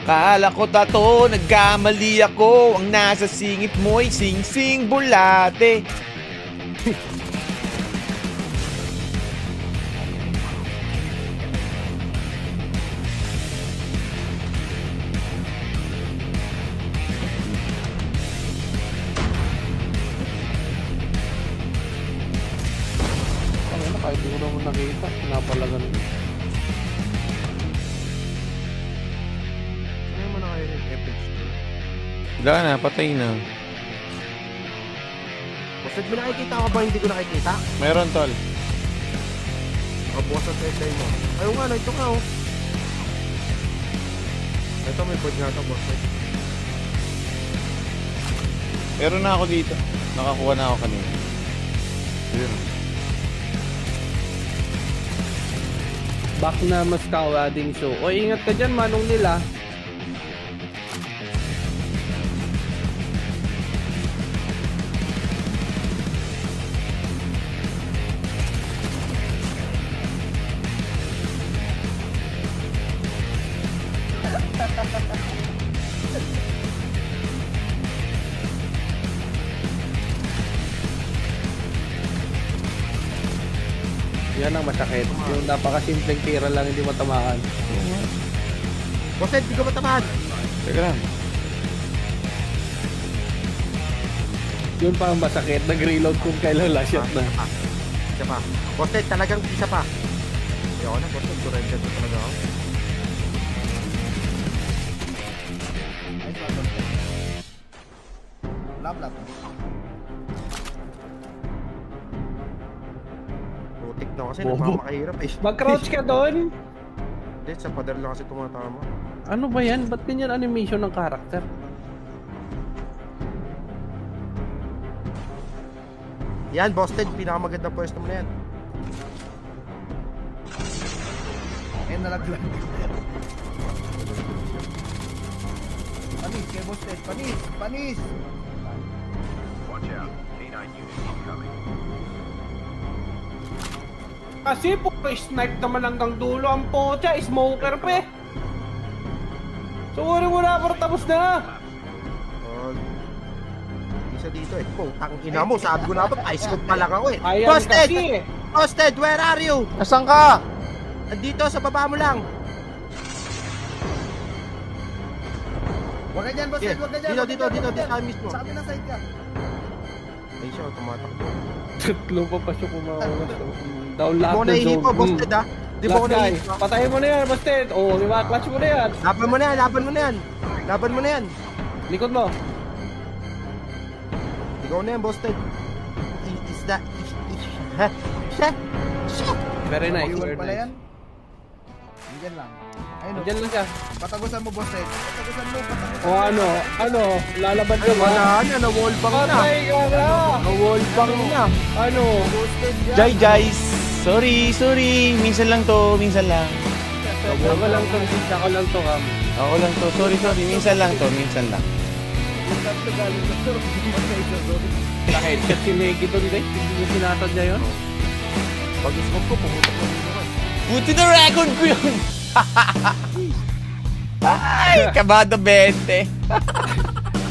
Kala ko tato, nagkamali ako. Ang nasa singit mo'y sing-sing bulate. Kahit di ko naman nakita, pinapalagan mo. Ano mo na kayo yung FH? Wala na, patay na. Basta may nakikita ka ba hindi ko nakikita? Meron tol. Nakabukas ang tesay mo. Ayaw nga, ito ka oh. Ito may pod nga ito, boss. Meron na ako dito. Nakakuha na ako kanina. Yun. Back na Moscow Wedding Show. O ingat ka dyan, manong nila. Yan ang masakit. Yung napakasimpleng tira lang hindi matamaan. Boss, hindi ko matamaan. Teka lang. Yun pa ang masakit. Nag-reload kung kailan last shot na. Isa pa. Boss, talagang isa pa. Ayoko na, boss. Surrender ko talaga ako. Lap. Putik na kasi, Bobo. nagmamakahirap eh. Mag-crouch ka doon. Hindi, sa pader lang kasi tumatama. Ano ba yan? Ba't ganyan animation ng karakter? Yan, boss, pinakamagandang pwesto mo na yan. Ayun, nalaglag. Panis, kay Boss Ted. Panis! Kasi po, snipe naman hanggang dulo ang pocha, smoker pa eh. Suri mo na, pero tapos na. Isa dito eh. Putang ina mo, sabi ko na ba, ice cold pa lang ako eh. Ayan Boss Ted! kasi eh. Boss Ted, where are you? Nasaan ka? Andito, sa baba mo lang. Huwag ka dyan, Boss Yeah. Ted, huwag ka dyan. Dito, tayo mismo. Sa kabilang side ka. Ay siya, tumatakbo. Tatlo pa pa siya kumakas. Down lahat Di mo ng nahihipo, zone. Boss Ted ha? Di mo ko Last guy, nahihipo. patayin mo na yan, Boss Ted. Oo, clutch mo na yan. Laban mo na yan, laban mo na yan. Laban mo na yan. Likod mo. Ikaw na yan, Boss Ted. Is that... Ha? Siya? Very nice, Iwan very pala yan. nice. Diyan lang. Ayun o. Diyan lang siya. Patagusan mo, Boss Ted. Patagusan mo. O ano, lalaban ka Ay, ba? wala na, na-wallbang na. Patay ka na! Na-wallbang na. Ano? Boss Ted yan. Jai guys. Sorry. Minsan lang to. Ako lang to, ako lang to, Kam. Ako lang to. Sorry. Minsan lang to. Yung tatlo galing sa turf. Naka-headset si Meggy doon, guys. Hindi niya sinatad niya yun. Pag-scope ko, pumunta ko dito ka. Buti na record ko yun. Ay, kabado 20.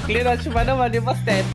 Clearance pa naman, di ba, Sted?